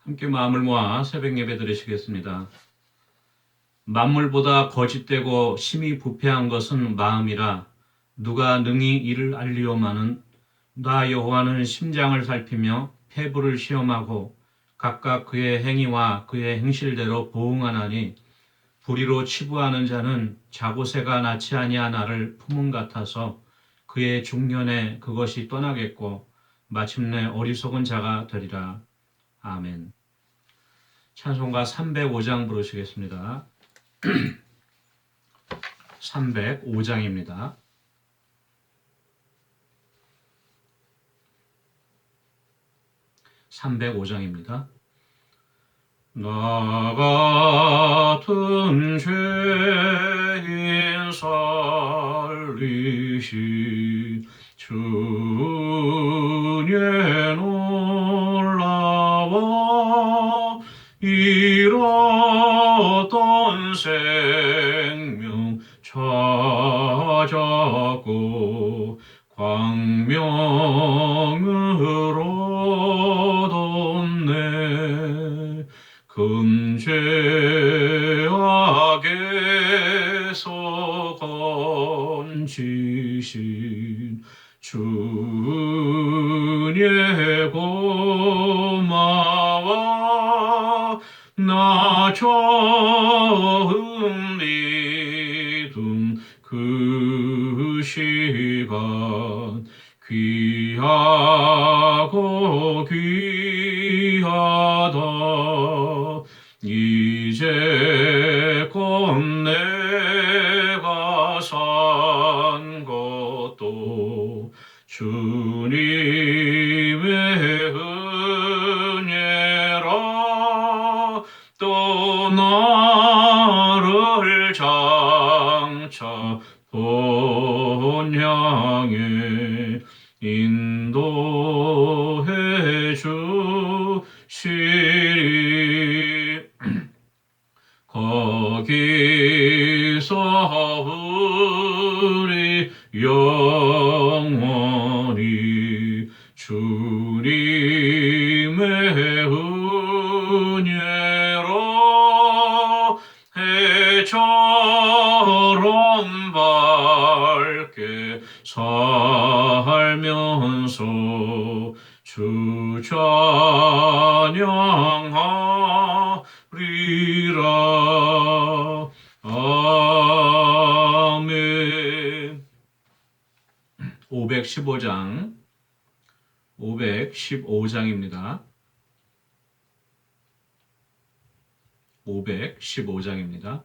함께 마음을 모아 새벽 예배 드리시겠습니다. 만물보다 거짓되고 심히 부패한 것은 마음이라 누가 능히 이를 알리오마는 나 여호와는 심장을 살피며 폐부를 시험하고 각각 그의 행위와 그의 행실대로 보응하나니 불의로 치부하는 자는 자고새가 낳지 아니한 알을 품은 같아서 그의 중년에 그것이 떠나겠고 마침내 어리석은 자가 되리라. 아멘. 찬송가 305장 부르시겠습니다. 305장입니다. 나 같은 죄인 살리신 주의 놀라워 잃었던 생명 찾았고 광명으로 뒀네. 금죄악에서 건지신 주의 고마워 나 처음 믿은 그 시간 귀하고 귀하다. 이제껏 내가 산 것도 주님의 은혜라. 또 나를 장차 본향에 인도해 주시리. 거기서 우리 영원히 주님의 은혜로 해처럼 밝게 살면서 주 찬양하리라. 아멘. 515장입니다. 515장입니다.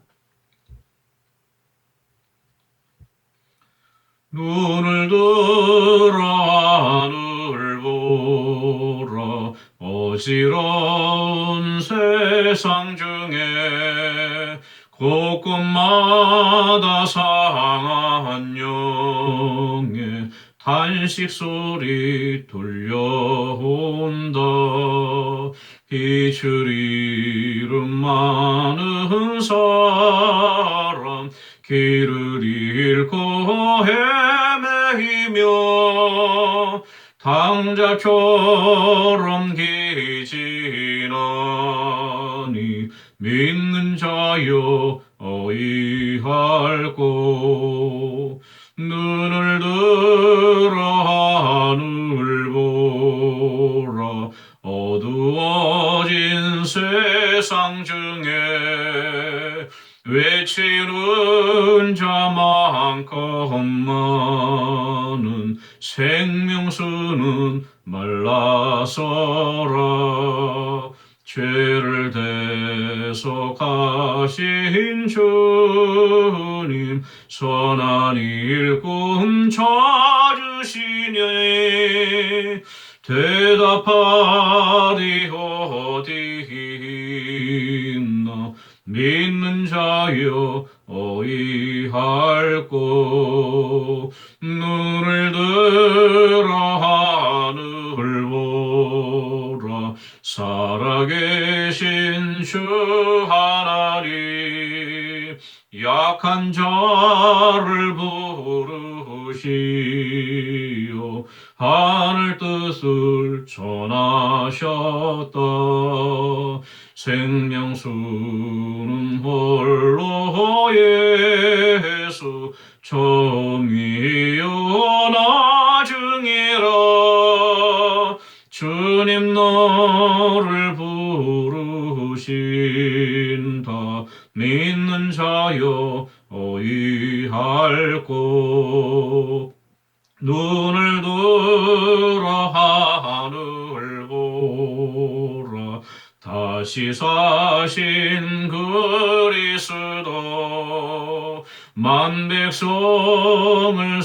눈을 들어 하늘 보라. 어지러운 세상 중에 곳곳마다 상한 영의 탄식 소리 들려온다. 빛을 잃은 많은 사람 길을 잃고 헤매이며 당자처럼 기지나니 믿는 자여 어이할꼬. 눈을 들어 하늘 보라. 어두워진 세상 중에 외치는 자만큼 많은 생명수는 말라서라. 죄를 대속하신 주님 선한 일꾼 찾으시니 대답하리 어디 있나. 믿는 자여 어이할꼬. 눈을 들어 하늘 보라. 살아계신 주 하나님 약한 자를 부르시오. 하늘 뜻을 전하셨다. 생명수는 홀로 예수 정의여 나중이라. 주님 너를 부르신다. 믿는 자여 어이할꼬. 눈을 들어 하늘 보라. 다시 사신 그리스도 만 백성을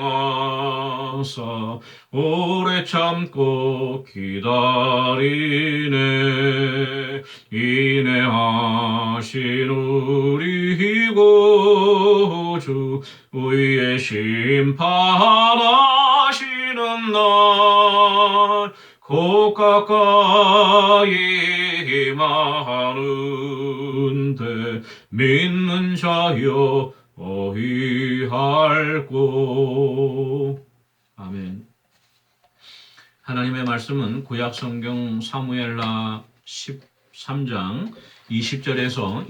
사랑하사 오래 참고 기다리네. 인내하신 우리 구주 의의 심판하시는 날 곧 가까이 임하는데 믿는 자여 어이할꼬. 아멘. 하나님의 말씀은 구약 성경 사무엘하 13장 20절에서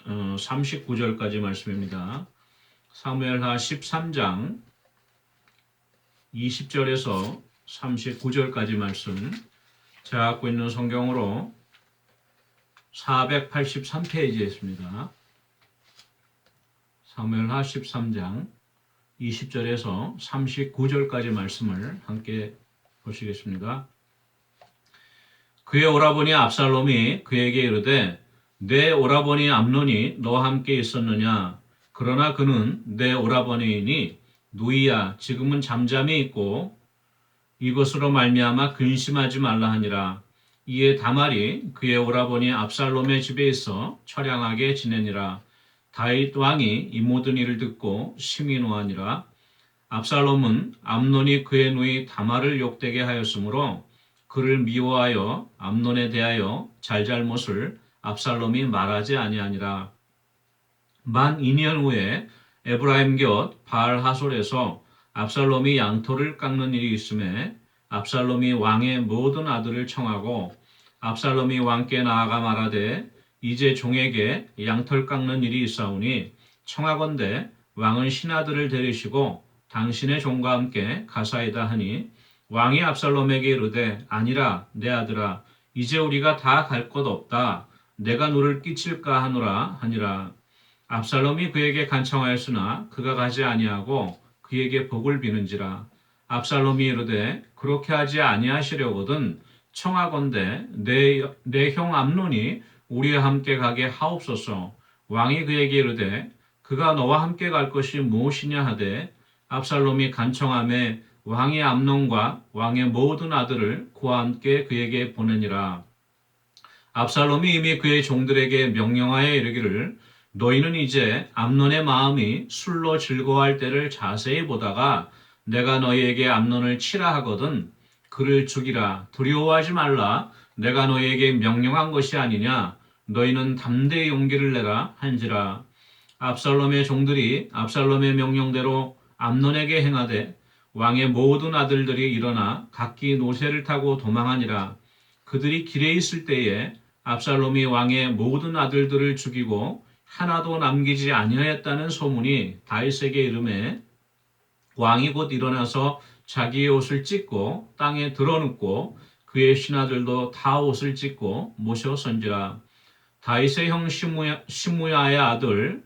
39절까지 말씀입니다. 사무엘하 13장 20절에서 39절까지 말씀, 제가 갖고 있는 성경으로 483페이지에 있습니다. 사무엘하 13장 20절에서 39절까지 말씀을 함께 보시겠습니다. 그의 오라버니 압살롬이 그에게 이르되 내 오라버니 암논이 너와 함께 있었느냐? 그러나 그는 내 오라버니이니 누이야 지금은 잠잠히 있고 이것으로 말미암아 근심하지 말라 하니라. 이에 다말이 그의 오라버니 압살롬의 집에 있어 처량하게 지내니라. 다윗 왕이 이 모든 일을 듣고 심히 노하니라. 압살롬은 암논이 그의 누이 다말을 욕되게 하였으므로 그를 미워하여 암논에 대하여 잘잘못을 압살롬이 말하지 아니하니라. 만 2년 후에 에브라임 곁 바알 하솔에서 압살롬이 양털을 깎는 일이 있음에 압살롬이 왕의 모든 아들을 청하고 압살롬이 왕께 나아가 말하되 이제 종에게 양털 깎는 일이 있사오니 청하건대 왕은 신하들을 데리시고 당신의 종과 함께 가사이다 하니 왕이 압살롬에게 이르되 아니라 내 아들아 이제 우리가 다 갈 것 없다. 내가 너를 끼칠까 하노라 하니라. 압살롬이 그에게 간청하였으나 그가 가지 아니하고 그에게 복을 비는지라. 압살롬이 이르되 그렇게 하지 아니하시려거든 청하건대 내 형 암논이 우리와 함께 가게 하옵소서. 왕이 그에게 이르되 그가 너와 함께 갈 것이 무엇이냐 하되 압살롬이 간청하매 왕이 암논과 왕의 모든 아들을 그와 함께 그에게 보내니라. 압살롬이 이미 그의 종들에게 명령하여 이르기를 너희는 이제 암논의 마음이 술로 즐거워할 때를 자세히 보다가 내가 너희에게 암논을 치라 하거든 그를 죽이라. 두려워하지 말라. 내가 너희에게 명령한 것이 아니냐. 너희는 담대히 용기를 내라 한지라. 압살롬의 종들이 압살롬의 명령대로 암논에게 행하되 왕의 모든 아들들이 일어나 각기 노새를 타고 도망하니라. 그들이 길에 있을 때에 압살롬이 왕의 모든 아들들을 죽이고 하나도 남기지 아니하였다는 소문이 다윗에게 이르매 왕이 곧 일어나서 자기의 옷을 찢고 땅에 드러눕고 그의 신하들도 다 옷을 찢고 모셔 선지라. 다윗의 형 시므야의 아들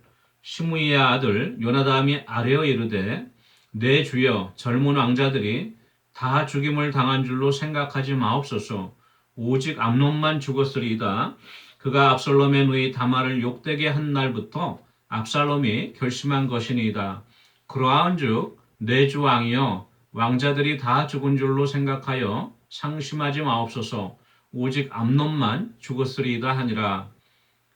요나담이 아뢰어 이르되 내 주여 젊은 왕자들이 다 죽임을 당한 줄로 생각하지 마옵소서. 오직 암논만 죽었으리이다. 그가 압살롬의 누이 다말을 욕되게 한 날부터 압살롬이 결심한 것이니이다. 그러한즉 내 주 왕이여 왕자들이 다 죽은 줄로 생각하여 상심하지 마옵소서. 오직 암논만 죽었으리이다 하니라.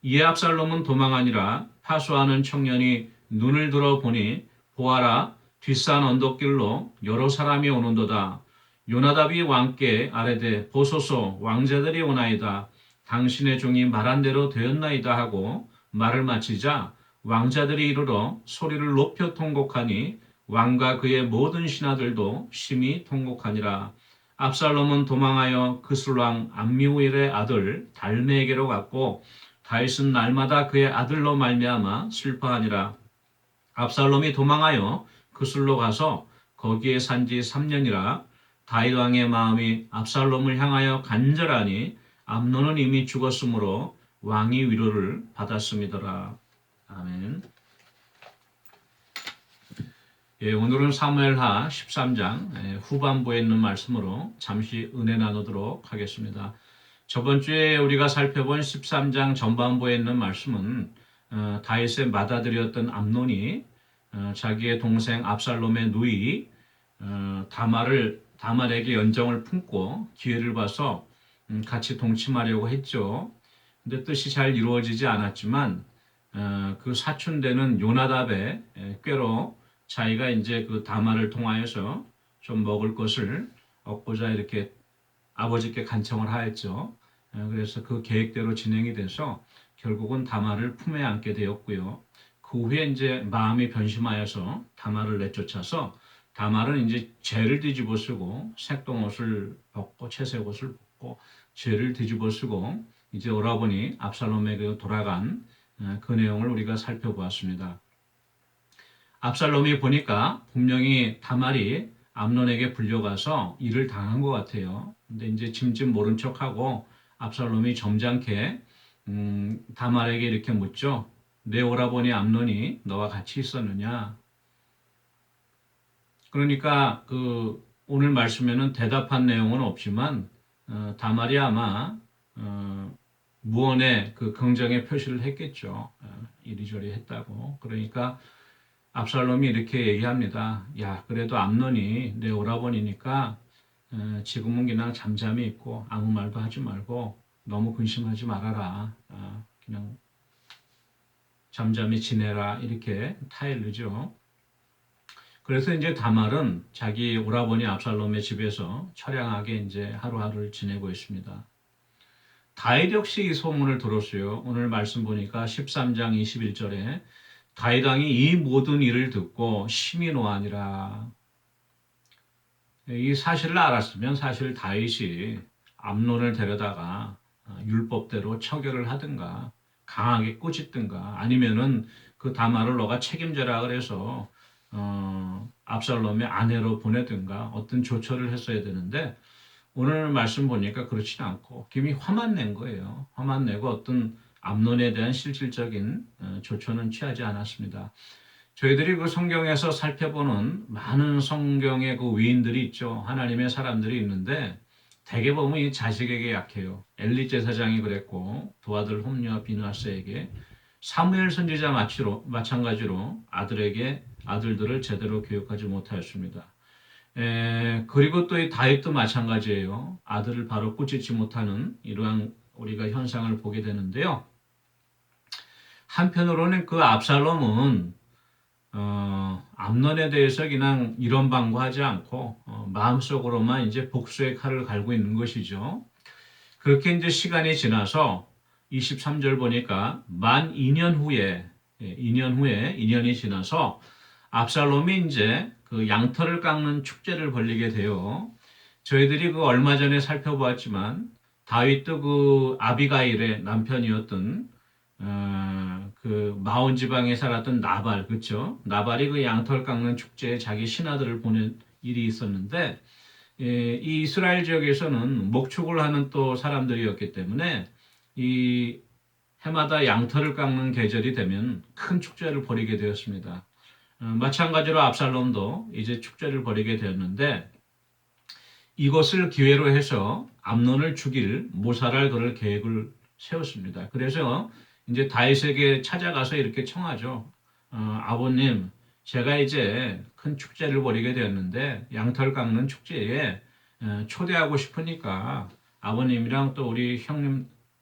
이에 압살롬은 도망하니라. 파수하는 청년이 눈을 들어 보니 보아라 뒷산 언덕길로 여러 사람이 오는도다. 요나답이 왕께 아뢰되 보소서 왕자들이 오나이다. 당신의 종이 말한 대로 되었나이다 하고 말을 마치자 왕자들이 이르러 소리를 높여 통곡하니 왕과 그의 모든 신하들도 심히 통곡하니라. 압살롬은 도망하여 그술왕 암미후일의 아들 달메에게로 갔고 다윗은 날마다 그의 아들로 말미암아 슬퍼하니라. 압살롬이 도망하여 그술로 가서 거기에 산지 3년이라. 다윗 왕의 마음이 압살롬을 향하여 간절하니 암논은 이미 죽었으므로 왕이 위로를 받았음이더라. 아멘. 예, 오늘은 사무엘하 13장 후반부에 있는 말씀으로 잠시 은혜 나누도록 하겠습니다. 저번 주에 우리가 살펴본 13장 전반부에 있는 말씀은 다윗의 맏아들이었던 암논이 자기의 동생 압살롬의 누이 다말에게 연정을 품고 기회를 봐서 같이 동침하려고 했죠. 근데 뜻이 잘 이루어지지 않았지만 그 사촌되는 요나답의 꾀로 자기가 이제 그 다말을 통하여서 좀 먹을 것을 얻고자 이렇게 아버지께 간청을 하였죠. 그래서 그 계획대로 진행이 돼서 결국은 다말을 품에 안게 되었고요. 그 후에 이제 마음이 변심하여서 다말을 내쫓아서 다말은 이제 죄를 뒤집어 쓰고 색동옷을 벗고 채색 옷을 벗고 죄를 뒤집어 쓰고 이제 오라버니 압살롬에게 돌아간 그 내용을 우리가 살펴보았습니다. 압살롬이 보니까 분명히 다말이 암논에게 불려가서 일을 당한 것 같아요. 근데 이제 짐짓 모른 척하고 압살롬이 점잖게 다말에게 이렇게 묻죠. 내 오라버니 암논이 너와 같이 있었느냐? 그러니까 그 오늘 말씀에는 대답한 내용은 없지만 다말이 아마 무언의 그 긍정의 표시를 했겠죠. 이리저리 했다고. 그러니까 압살롬이 이렇게 얘기합니다. 야, 그래도 암논이 내 오라버니니까 지금은 그냥 잠잠히 있고 아무 말도 하지 말고 너무 근심하지 말아라. 그냥 잠잠히 지내라. 이렇게 타일르죠. 그래서 이제 다말은 자기 오라버니 압살롬의 집에서 처량하게 이제 하루하루를 지내고 있습니다. 다윗 역시 이 소문을 들었어요. 오늘 말씀 보니까 13장 21절에 다윗 왕이 이 모든 일을 듣고 심히 노하니라. 이 사실을 알았으면 사실 다윗이 암논을 데려다가 율법대로 처결을 하든가 강하게 꾸짖든가 아니면은 그 다말을 너가 책임져라 그래서 압살롬의 아내로 보내든가 어떤 조처를 했어야 되는데 오늘 말씀 보니까 그렇지 않고 김이 화만 낸 거예요. 화만 내고 어떤 암논에 대한 실질적인 조처는 취하지 않았습니다. 저희들이 그 성경에서 살펴보는 많은 성경의 그 위인들이 있죠. 하나님의 사람들이 있는데 대개 보면 이 자식에게 약해요. 엘리 제사장이 그랬고 두 아들 홈리와 비느하스에게 사무엘 선지자 마찬가지로 아들들을 제대로 교육하지 못하였습니다. 그리고 또 이 다윗도 마찬가지예요. 아들을 바로 꾸짖지 못하는 이러한 우리가 현상을 보게 되는데요. 한편으로는 그 압살롬은 암논에 대해서 그냥 이런방구하지 않고 마음속으로만 이제 복수의 칼을 갈고 있는 것이죠. 그렇게 이제 시간이 지나서 23절 보니까 만 2년 후에 2년이 지나서 압살롬이 이제 그 양털을 깎는 축제를 벌리게 돼요. 저희들이 그 얼마 전에 살펴보았지만 다윗도 그 아비가일의 남편이었던 그 마온 지방에 살았던 나발, 그렇죠? 나발이 그 양털 깎는 축제에 자기 신하들을 보낸 일이 있었는데 이 이스라엘 지역에서는 목축을 하는 또 사람들이었기 때문에 이 해마다 양털을 깎는 계절이 되면 큰 축제를 벌이게 되었습니다. 마찬가지로 압살롬도 이제 축제를 벌이게 되었는데 이것을 기회로 해서 암논을 죽일 모살할 그럴 계획을 세웠습니다. 그래서 이제 다윗에게 찾아가서 이렇게 청하죠. 아버님, 제가 이제 큰 축제를 벌이게 되었는데 양털 깎는 축제에 초대하고 싶으니까 아버님이랑 또 우리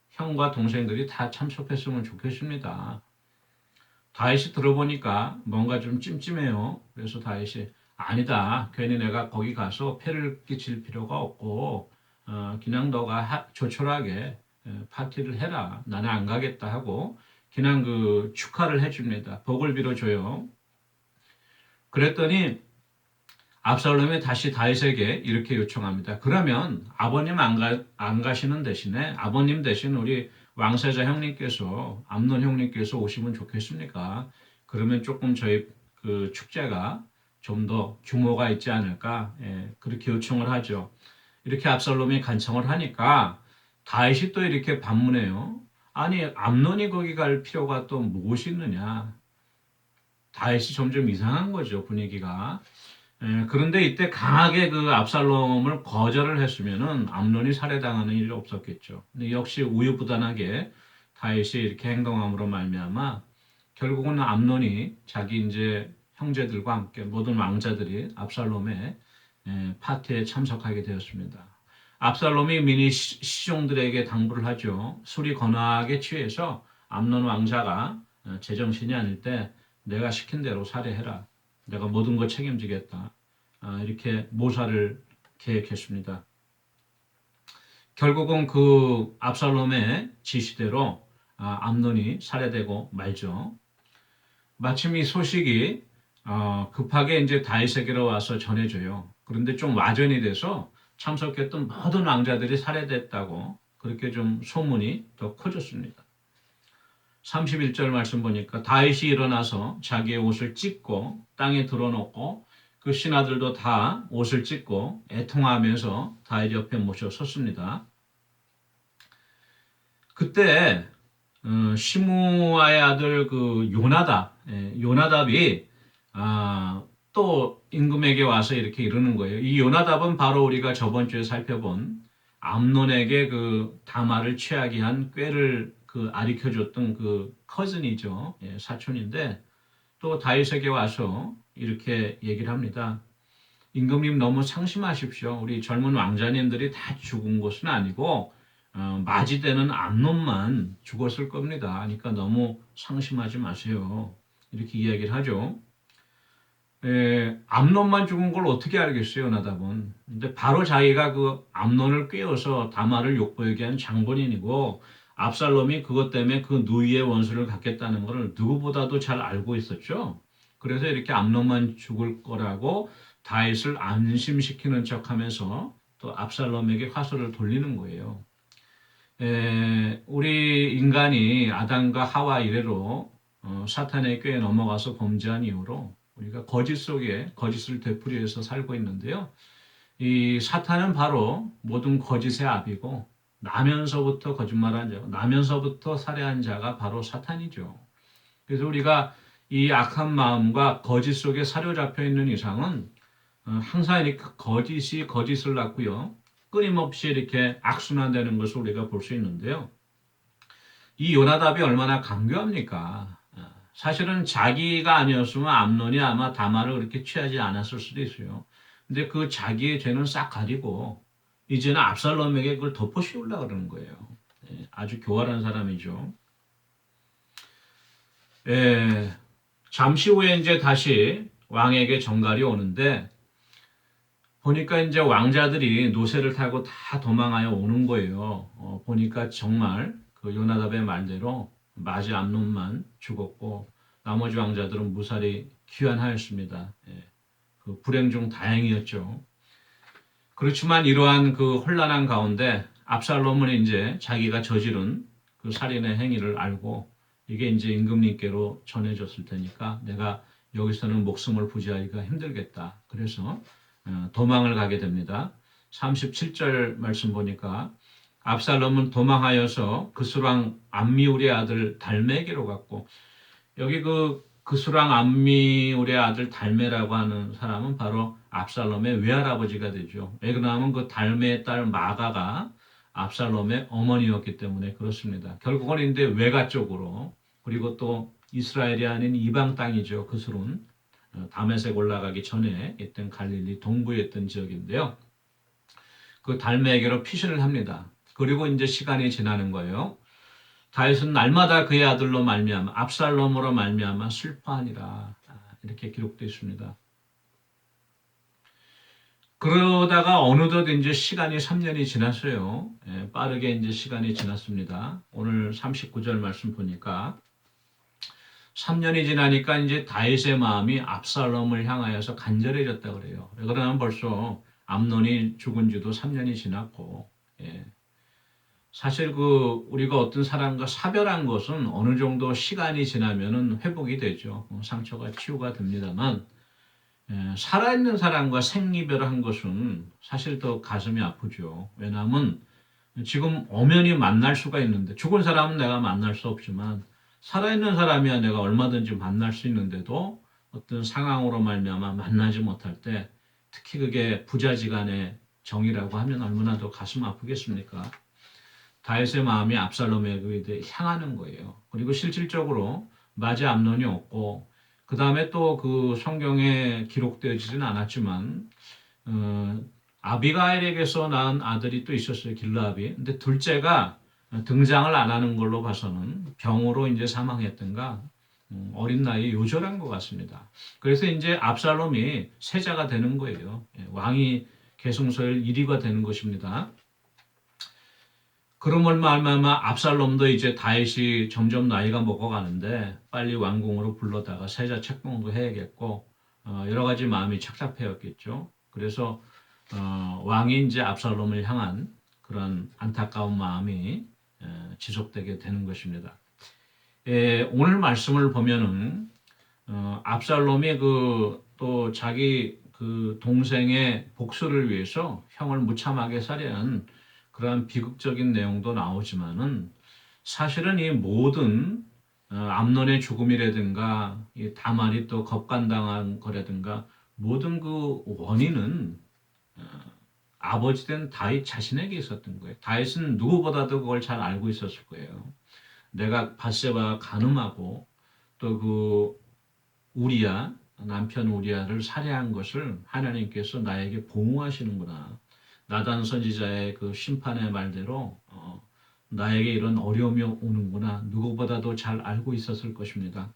형과 동생들이 다 참석했으면 좋겠습니다. 다윗이 들어보니까 뭔가 좀 찜찜해요. 그래서 다윗이 아니다. 괜히 내가 거기 가서 폐를 끼칠 필요가 없고 그냥 너가 조촐하게 파티를 해라. 나는 안 가겠다 하고 그냥 그 축하를 해줍니다. 복을 빌어줘요. 그랬더니 압살롬이 다시 다윗에게 이렇게 요청합니다. 그러면 아버님 안 가시는 대신에 아버님 대신 우리 왕세자 형님께서 암논 형님께서 오시면 좋겠습니까? 그러면 조금 저희 그 축제가 좀 더 규모가 있지 않을까? 예, 그렇게 요청을 하죠. 이렇게 압살롬이 간청을 하니까 다윗이 또 이렇게 반문해요. 아니 암논이 거기 갈 필요가 또 무엇이 있느냐? 다윗이 점점 이상한 거죠 분위기가. 그런데 이때 강하게 그 압살롬을 거절을 했으면은 암논이 살해당하는 일이 없었겠죠. 근데 역시 우유부단하게 다윗이 이렇게 행동함으로 말미암아 결국은 암논이 자기 이제 형제들과 함께 모든 왕자들이 압살롬의 파티에 참석하게 되었습니다. 압살롬이 미니 시종들에게 당부를 하죠. 술이 거나하게 취해서 암논 왕자가 제정신이 아닐 때 내가 시킨 대로 살해해라. 내가 모든 걸 책임지겠다. 이렇게 모사를 계획했습니다. 결국은 그 압살롬의 지시대로 암논이 살해되고 말죠. 마침 이 소식이 급하게 이제 다윗에게로 와서 전해져요. 그런데 좀 와전이 돼서 참석했던 모든 왕자들이 살해됐다고 그렇게 좀 소문이 더 커졌습니다. 31절 말씀 보니까 다윗이 일어나서 자기의 옷을 찢고 땅에 드러놓고 그 신하들도 다 옷을 찢고 애통하면서 다윗 옆에 모셔 섰습니다. 그때 시므아의 아들 그 요나답이 또 임금에게 와서 이렇게 이러는 거예요. 이 요나답은 바로 우리가 저번 주에 살펴본 암논에게 그 다말을 취하게 한 꾀를 그 아리켜줬던 그 커즌이죠. 사촌인데 또 다윗에게 와서 이렇게 얘기를 합니다. 임금님 너무 상심하십시오. 우리 젊은 왕자님들이 다 죽은 것은 아니고 맞이되는 암논만 죽었을 겁니다. 그러니까 너무 상심하지 마세요. 이렇게 이야기를 하죠. 암논만 죽은 걸 어떻게 알겠어요, 나답은. 근데 바로 자기가 그 암논을 꿰어서 다말을 욕보이게 한 장본인이고 압살롬이 그것 때문에 그 누이의 원수를 갖겠다는 것을 누구보다도 잘 알고 있었죠. 그래서 이렇게 암논만 죽을 거라고 다윗을 안심시키는 척하면서 또 압살롬에게 화살을 돌리는 거예요. 우리 인간이 아담과 하와 이래로 사탄의 꾀에 넘어가서 범죄한 이후로 우리가 거짓 속에 거짓을 되풀이해서 살고 있는데요. 이 사탄은 바로 모든 거짓의 압이고 나면서부터 거짓말한 자, 나면서부터 살해한 자가 바로 사탄이죠. 그래서 우리가 이 악한 마음과 거짓 속에 사로잡혀 있는 이상은 항상 이렇게 거짓이 거짓을 낳고요. 끊임없이 이렇게 악순환되는 것을 우리가 볼 수 있는데요. 이 요나답이 얼마나 강교합니까? 사실은 자기가 아니었으면 암논이 아마 다말을 그렇게 취하지 않았을 수도 있어요. 근데 그 자기의 죄는 싹 가리고 이제는 압살롬에게 그걸 덮어 씌우려고 그러는 거예요. 아주 교활한 사람이죠. 잠시 후에 이제 다시 왕에게 정갈이 오는데 보니까 이제 왕자들이 노새를 타고 다 도망하여 오는 거예요. 보니까 정말 그 요나답의 말대로 마지 암논만 죽었고 나머지 왕자들은 무사히 귀환하였습니다. 그 불행 중 다행이었죠. 그렇지만 이러한 그 혼란한 가운데 압살롬은 이제 자기가 저지른 그 살인의 행위를 알고 이게 이제 임금님께로 전해졌을 테니까 내가 여기서는 목숨을 부지하기가 힘들겠다. 그래서 도망을 가게 됩니다. 37절 말씀 보니까 압살롬은 도망하여서 그스랑 암미울의 아들 달메에게로 갔고 여기 그 그스랑 암미울의 아들 달메라고 하는 사람은 바로 압살롬의 외할아버지가 되죠. 왜 그러냐면 그 달메의 딸 마가가 압살롬의 어머니였기 때문에 그렇습니다. 결국은 이제 외가 쪽으로 그리고 또 이스라엘이 아닌 이방 땅이죠. 그스론 다메섹 올라가기 전에 있던 갈릴리 동부에 있던 지역인데요. 그 달메에게로 피신을 합니다. 그리고 이제 시간이 지나는 거예요. 다윗은 날마다 그의 아들로 말미암아 압살롬으로 말미암아 슬퍼하니라 이렇게 기록되어 있습니다. 그러다가 어느덧 이제 시간이 3년이 지났어요. 빠르게 이제 시간이 지났습니다. 오늘 39절 말씀 보니까 3년이 지나니까 이제 다윗의 마음이 압살롬을 향하여서 간절해졌다 그래요. 그러면 벌써 암논이 죽은 지도 3년이 지났고, 예. 사실 우리가 어떤 사람과 사별한 것은 어느 정도 시간이 지나면은 회복이 되죠. 상처가 치유가 됩니다만, 살아있는 사람과 생이별한 것은 사실 더 가슴이 아프죠. 왜냐하면 지금 엄연히 만날 수가 있는데, 죽은 사람은 내가 만날 수 없지만 살아있는 사람이야 내가 얼마든지 만날 수 있는데도 어떤 상황으로 말미암아 만나지 못할 때, 특히 그게 부자지간의 정이라고 하면 얼마나 더 가슴 아프겠습니까? 다윗의 마음이 압살롬에게 향하는 거예요. 그리고 실질적으로 맞이 암논이 없고, 그 다음에 또 그 성경에 기록되어지진 않았지만 아비가일에게서 낳은 아들이 또 있었어요. 길라압이. 근데 둘째가 등장을 안 하는 걸로 봐서는 병으로 이제 사망했던가 어린 나이에 요절한 것 같습니다. 그래서 이제 압살롬이 세자가 되는 거예요. 왕이 계승서열 1위가 되는 것입니다. 그러면 말미암아 압살롬도 이제 다윗이 점점 나이가 먹어가는데 빨리 왕궁으로 불러다가 세자 책봉도 해야겠고 여러 가지 마음이 착잡해였겠죠. 그래서 왕이 이제 압살롬을 향한 그런 안타까운 마음이 지속되게 되는 것입니다. 오늘 말씀을 보면은 압살롬이 또 자기 그 동생의 복수를 위해서 형을 무참하게 살해한 그러한 비극적인 내용도 나오지만은 사실은 이 모든 암논의 죽음이라든가 이 다말이 또 겁간당한 거라든가 모든 그 원인은 아버지 된 다윗 자신에게 있었던 거예요. 다윗은 누구보다도 그걸 잘 알고 있었을 거예요. 내가 밧세바가 간음하고 또 우리야 남편 우리야를 살해한 것을 하나님께서 나에게 보호하시는구나. 나단 선지자의 그 심판의 말대로 나에게 이런 어려움이 오는구나. 누구보다도 잘 알고 있었을 것입니다.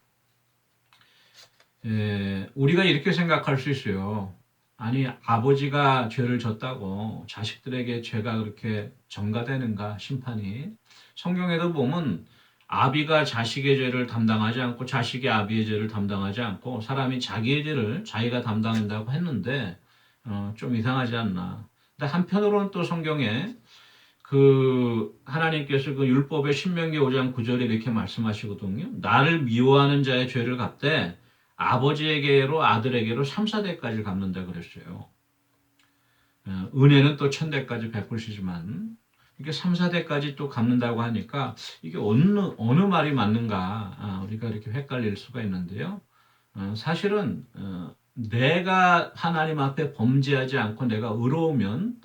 우리가 이렇게 생각할 수 있어요. 아니 아버지가 죄를 졌다고 자식들에게 죄가 그렇게 전가되는가 심판이. 성경에도 보면 아비가 자식의 죄를 담당하지 않고 자식이 아비의 죄를 담당하지 않고 사람이 자기의 죄를 자기가 담당한다고 했는데 좀 이상하지 않나. 근데 한편으로는 또 성경에 하나님께서 그 율법의 신명기 5장 9절에 이렇게 말씀하시거든요. 나를 미워하는 자의 죄를 갚되 아버지에게로 아들에게로 3, 4대까지 갚는다 그랬어요. 은혜는 또 1000대까지 베푸시지만 이게 3, 4대까지 또 갚는다고 하니까 이게 어느 말이 맞는가 우리가 이렇게 헷갈릴 수가 있는데요. 사실은 내가 하나님 앞에 범죄하지 않고 내가 의로우면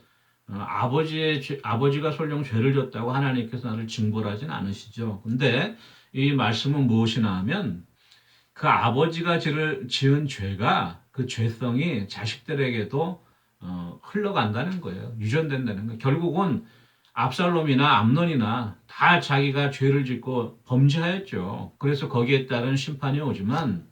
아버지가 설령 죄를 졌다고 하나님께서 나를 징벌하진 않으시죠. 근데 이 말씀은 무엇이나 하면 그 아버지가 지은 죄가 그 죄성이 자식들에게도 흘러간다는 거예요. 유전된다는 거예요. 결국은 압살롬이나 암논이나 다 자기가 죄를 짓고 범죄하였죠. 그래서 거기에 따른 심판이 오지만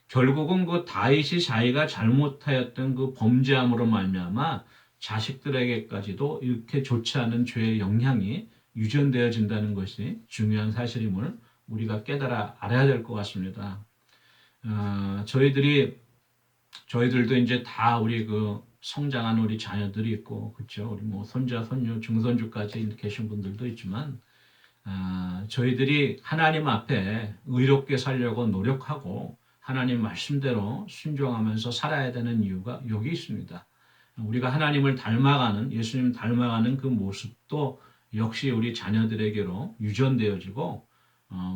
결국은 그 다윗이 자기가 잘못하였던 그 범죄함으로 말미암아 자식들에게까지도 이렇게 좋지 않은 죄의 영향이 유전되어진다는 것이 중요한 사실임을 우리가 깨달아 알아야 될 것 같습니다. 저희들도 이제 다 우리 성장한 우리 자녀들이 있고, 그렇죠? 우리 뭐 손자, 손녀, 증손주까지 계신 분들도 있지만, 저희들이 하나님 앞에 의롭게 살려고 노력하고 하나님 말씀대로 순종하면서 살아야 되는 이유가 여기 있습니다. 우리가 하나님을 닮아가는, 예수님 닮아가는 그 모습도 역시 우리 자녀들에게로 유전되어지고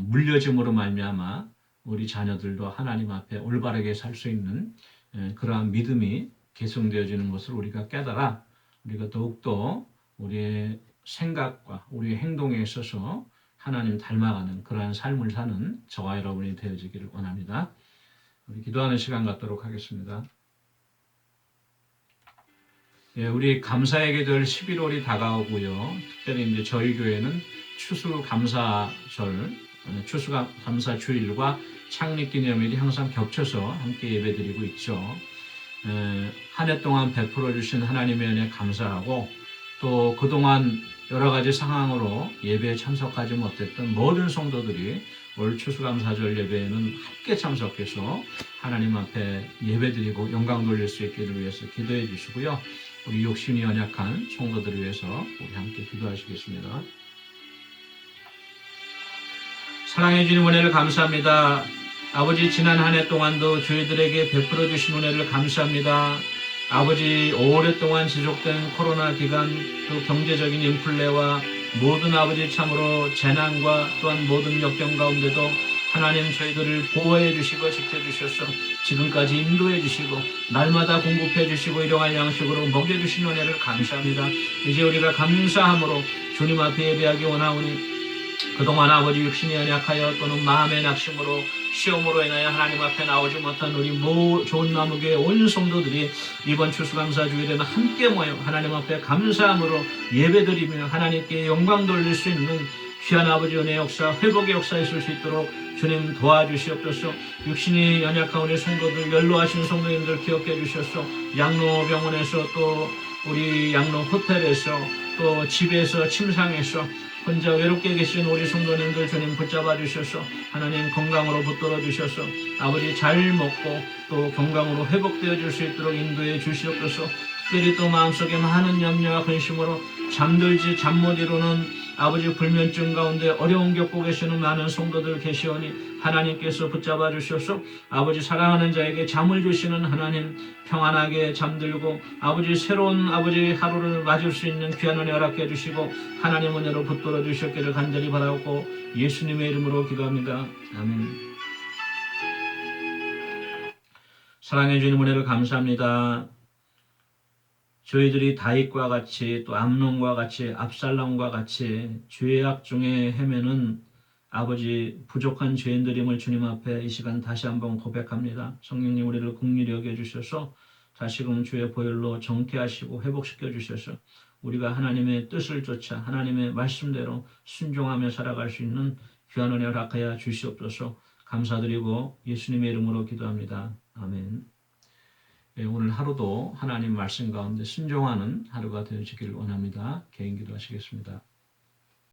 물려짐으로 말미암아 우리 자녀들도 하나님 앞에 올바르게 살 수 있는 그러한 믿음이 계승되어지는 것을 우리가 깨달아 우리가 더욱더 우리의 생각과 우리의 행동에 있어서 하나님 닮아가는 그러한 삶을 사는 저와 여러분이 되어지기를 원합니다. 우리 기도하는 시간 갖도록 하겠습니다. 우리 감사의 계절 11월이 다가오고요. 특별히 이제 저희 교회는 추수감사절, 추수감사주일과 창립기념일이 항상 겹쳐서 함께 예배드리고 있죠. 한 해 동안 베풀어 주신 하나님의 은혜 감사하고 또 그동안 여러 가지 상황으로 예배에 참석하지 못했던 모든 성도들이 올 추수감사절 예배에는 함께 참석해서 하나님 앞에 예배드리고 영광 돌릴 수 있기를 위해서 기도해 주시고요. 우리 육신이 연약한 성도들을 위해서 우리 함께 기도하시겠습니다. 사랑해 주님 은혜를 감사합니다. 아버지 지난 한 해 동안도 저희들에게 베풀어 주신 은혜를 감사합니다. 아버지 오랫동안 지속된 코로나 기간 또 경제적인 인플레와 모든 아버지 참으로 재난과 또한 모든 역경 가운데도 하나님 저희들을 보호해 주시고 지켜주셔서 지금까지 인도해 주시고 날마다 공급해 주시고 일용할 양식으로 먹여주신 은혜를 감사합니다. 이제 우리가 감사함으로 주님 앞에 예배하기 원하오니 그동안 아버지 육신이 연약하여 또는 마음의 낙심으로 시험으로 인하여 하나님 앞에 나오지 못한 우리 좋은 나무교회 온 성도들이 이번 추수감사 주일에는 함께 모여 하나님 앞에 감사함으로 예배드리며 하나님께 영광 돌릴 수 있는 귀한 아버지 은혜의 역사, 회복의 역사 있을 수 있도록 주님 도와주시옵소서. 육신이 연약한 우리 성도들, 연로하신 성도님들 기억해 주셔서 양로병원에서 또 우리 양로 호텔에서 또 집에서 침상에서 혼자 외롭게 계신 우리 성도님들 주님 붙잡아 주셔서 하나님 건강으로 붙들어 주셔서 아버지 잘 먹고 또 건강으로 회복되어 줄 수 있도록 인도해 주시옵소서. 특별히 또 마음속에 많은 염려와 근심으로 잠들지 잠 못 이루는 아버지 불면증 가운데 어려움 겪고 계시는 많은 성도들 계시오니 하나님께서 붙잡아 주셔서 아버지 사랑하는 자에게 잠을 주시는 하나님 평안하게 잠들고 아버지 새로운 아버지 하루를 맞을 수 있는 귀한 은혜 허락해 주시고 하나님 은혜로 붙들어 주셨기를 간절히 바라고 예수님의 이름으로 기도합니다. 아멘. 사랑해 주님 은혜를 감사합니다. 저희들이 다윗과 같이 또 암논과 같이 압살롬과 같이 죄악 중에 헤매는 아버지 부족한 죄인들임을 주님 앞에 이 시간 다시 한번 고백합니다. 성령님 우리를 긍휼히 여겨주셔서 다시금 주의 보혈로 정케하시고 회복시켜 주셔서 우리가 하나님의 뜻을 쫓아 하나님의 말씀대로 순종하며 살아갈 수 있는 귀한 은혜 허락하여 주시옵소서. 감사드리고 예수님의 이름으로 기도합니다. 아멘. 오늘 하루도 하나님 말씀 가운데 순종하는 하루가 되어지기를 원합니다. 개인 기도하시겠습니다.